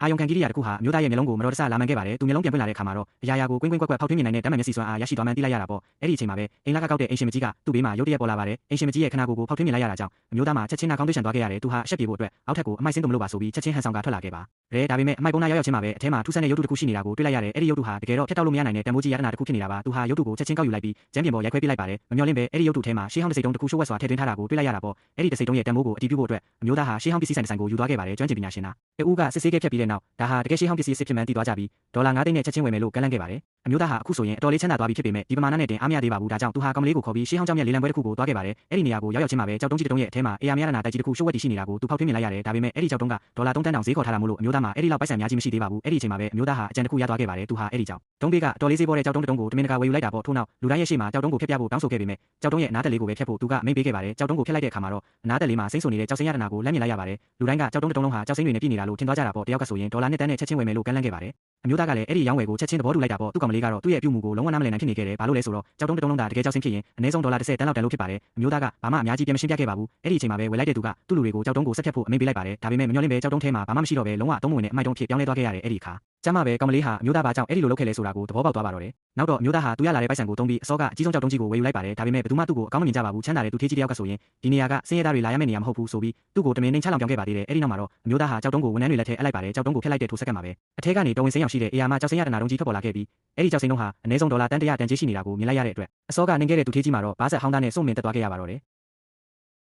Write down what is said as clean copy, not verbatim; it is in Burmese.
အာယုံခံကိရိယာတစ်ခုဟာမျိုးသားရဲ့မျက်လုံးကိုမတော်တဆလာမှန်ခဲ့ပါတယ်သူမျက်လုံးပြန်ပွင့်လာတဲ့အခါမှာတော့အရာရာကိုကွင်းကွင်းကွက်ကွက်ဖောက်ထွင်းမြင်နိုင်တဲ့တမ်းမှန်မျက်စိစွမ်းအားရရှိသွားမှန်းသိလိုက်ရတာပေါ့အဲ့ဒီအချိန်မှာပဲအိမ်လာကကောက်တဲ့အင်ရှင်မကြီးကသူ့ဘေးမှာရုတ်တရက်ပေါ်လာပါတယ်အင်ရှင်မကြီးရဲ့ခနာကိုယ်ကိုဖောက်ထွင်းမြင်လိုက်ရတာကြောင့်မျိုးသားမှာချက်ချင်းနှာခေါင်းသွေးရှံသွားခဲ့ရတယ်သူဟာအဆက်ပြေဖို့အတွက်အောက်ထပ်ကိုအမိုက်ဆင်းသူမလို့ပါဆိုပြီးချက်ချင်းဟန်ဆောင်ကထွက်လာခဲ့ပါရဲဒါပေမဲ့အမိုက်ပုံနာရောက်ချင်းမှာပဲအထဲမှာထူးဆန်းတဲ့ရုပ်တုတစ်ခုရှိနေတာကိုတွေ့လိုက်ရတယ်အဲ့ဒီရုပ်တုဟာတကယ်တော့ဖျက်တောက်လို့မရနိုင်တဲ့တန်ဖိုးကြီးရတနာတစ်ခုဖြစ်နေတာပါသူဟာရုပ်တုကိုချက်ချင်းကောက်ယူလိုက်ပြီးကျမ်းပြင်ပေါ်ရိုက်ခွဲပြလိုက်ပါတယ်မမျှော်လင့်ပဲအဲ့ဒီရုပ်တုထဲမှာရှေးဟောင်းတစ်စိတ်တုံးတစ်ခုရှိုးဝက်စွာထည့်သွင်းထားတာကိုတွေ့လိုက်ရတာပေါ့အဲ့ဒီတစ်စိတ်တုံးရဲ့တန်ဖိုးကိုအတည်ပြုဖို့အတွက်မျိုးသားဟာရှေးဟောင်းပစ္စည်းဆိုင်တစ်ဆိုင်ကိုယူသွားခဲ့ပါတယ်ကျွမ်းကျင်ပညာရှင်နာတူကစစ်ဆေးခဲ့ဖြတ်ပြီးတဲ့နောက်ဒါဟာတကယ်ရှေးဟောင်းပစ္စည်းစစ်ဖြစ်မှန်းသိသွားကြပြီးဒေါ်လာ9သိန်းနဲ့ချက်ချင်းဝယ်မယ်လို့ကန့်လန့်ခဲ့ပါတယ်အမျိုးသားဟာအခုဆိုရင်အတော်လေးချမ်းသာသွားပြီဖြစ်ပေမဲ့ဒီပမာဏနဲ့တင်အားမရသေးပါဘူးဒါကြောင့်သူဟာကောင်မလေးကိုခေါ်ပြီးရှေးဟောင်းကျောင်းမြတ်လေးလံပွဲတစ်ခုကိုသွားခဲ့ပါတယ်အဲ့ဒီနေရာကိုရောက်ချင်းမှာပဲကြောက်တုံးကြီးတုံးရဲ့အထဲမှာအေယာမရနာတိုက်ကြီးတစ်ခုရှိုးဝက်တီရှိနေတာကိုသူဖောက်ထွင်းမြင်လိုက်ရတယ်ဒါပေမဲ့အဲ့ဒီကြောက်တုံးကဒေါ်လာ3တန်းတောင်ဈေးခေါ်ထားတာမို့လို့အမျိုးသားမှာအဲ့ဒီလောက်ပိုက်ဆံများကြီးမရှိသေးပါဘူးအဲ့ဒီအချိန်မှာပဲအမျိုးသားဟာအကြံတစ်ခုရသွားခဲ့ပါတယ်သူဟာအဲ့ဒီကြောက်တုံးပေးကအတော်လေးဈေးပေါ်တဲ့ကြောက်တုံးတုံးကိုတမင်တကာဝယ်ယူလိုက်တာပေါ့ထို့နောက်လူတိုင်းရဲ့ရှေ့မှာကြောက်တုံးကိုဖျက်ပြဖို့တောင်းဆိုခဲ့ပေမဲ့ကြောက်တုံးရဲ့အနားတက်လေးကိုပဲဖျက်ဖို့သူကမိန့်ပေးခဲ့ပါတယ်ကြောက်တုံးကိုဖျက်လိုက်တဲ့အခါမှာတော့အနားတက်လေးမှာစိမ့်ဆုံနေတဲ့ကြောက်စိမ်းရတနာကိုလက်မြင်လိုက်ရပါတယ်လူတိုင်းကကြောက်တုံးတုံးလုံးဟာကြောက်စိမ်းတွေနဲ့ပြည့်နေတာလို့ထင်သွားကြတာပေါ့တယောက်ကဆိုရင်ဒေါ်လာ2တန်းနဲ့ချက်ချင်းဝယ်မယ်လို့ကန့်လန့်ခဲ့ပါတယ်အမျိုးသားကလည်းအဲ့ဒီရောင်းဝယ်ကိုချက်ချင်းသဘောတူလိုက်တာပေါ့သူ့ကောင်မလေးကတော့သူ့ရဲ့အပြုမှုကိုလုံးဝနားမလည်နိုင်ဖြစ်နေခဲ့တယ်ဘာလို့လဲဆိုတော့ကြောက်တုံးတုံးလုံးသာတကယ်ကြောက်စိမ်းဖြစ်ရင်အနည်းဆုံးဒေါ်လာ10တန်းလောက်တန်လို့ဖြစ်ပါတယ်အမျိုးသားကဘာမှအများကြီးပြန်မရှင်းပြခဲ့ပါဘူးအဲ့ဒီအချိန်မှာပဲဝယ်လိုက်တဲ့သူကသူ့လူတွေကိုကြောက်တုံးကိုဆက်ဖြတ်ဖို့အမိန့်ပေးလိုက်ပါတယ်ဒါပေမဲ့မမျှော်လင့်ပဲကြောက်တုံးထဲမှာဘာမှမရှိတော့ပဲလုံးဝအသုံးမဝင်တဲ့အမိုက်တုံးဖြစ်ပြောင်းလဲသွားခဲ့ရတယ်အဲ့ဒီအခါကျမပဲကောင်မလေးဟာမျိုးသားဘာကြောင့်အဲ့ဒီလိုလုပ်ခဲ့လဲဆိုတာကိုသဘောပေါက်သွားပါတော့တယ်နောက်တော့မျိုးသားဟာသူရလာတဲ့ပိုက်ဆံကိုသုံးပြီးအစောကအကြီးဆုံးကြောက်တုံးကြီးကိုဝယ်ယူလိုက်ပါတယ်ဒါပေမဲ့ဘယ်သူမှသူ့ကိုအကောင်းမမြင်ကြပါဘူးချမ်းသာတဲ့သူထေးကြီးတယောက်ကဆိုရင်ဒီနေရာကဆင်းရဲသားတွေလာရမယ့်နေရာမဟုတ်ဘူးဆိုပြီးသူ့ကိုတမင်နှိမ်ချလောင်ပြောင်းခဲ့ပါသေးတယ်အဲ့ဒီနောက်မှာတော့မျိုးသားဟာကြောက်တုံးကိုဝန်ထမ်းတွေလက်ထဲအပ်လိုက်ပါတယ်ကြောက်တုံးကိုဖျက်လိုက်တဲ့ထိုစက္ကန့်မှာပဲအထက်ကနေတော်ဝင်စိမ်းရောက်ရှိတဲ့အေယာမကြောက်စိမ်းရတနာတုံးကြီးထွက်ပေါ်လာခဲ့ပြီးအဲ့ဒီကြောက်စိမ်းတုံးဟာအနည်းဆုံးဒေါ်လာတန်း100တန်ကြီးရှိနေတာကိုမြင်လိုက်ရတဲ့အတွက်အစောကနေခဲ့တဲ့သူထေးကြီးမှာတော့ဘာဆက်ဟောင်းသားနဲ့စုံမင်တက်သွားခဲ့ရပါတော့တယ်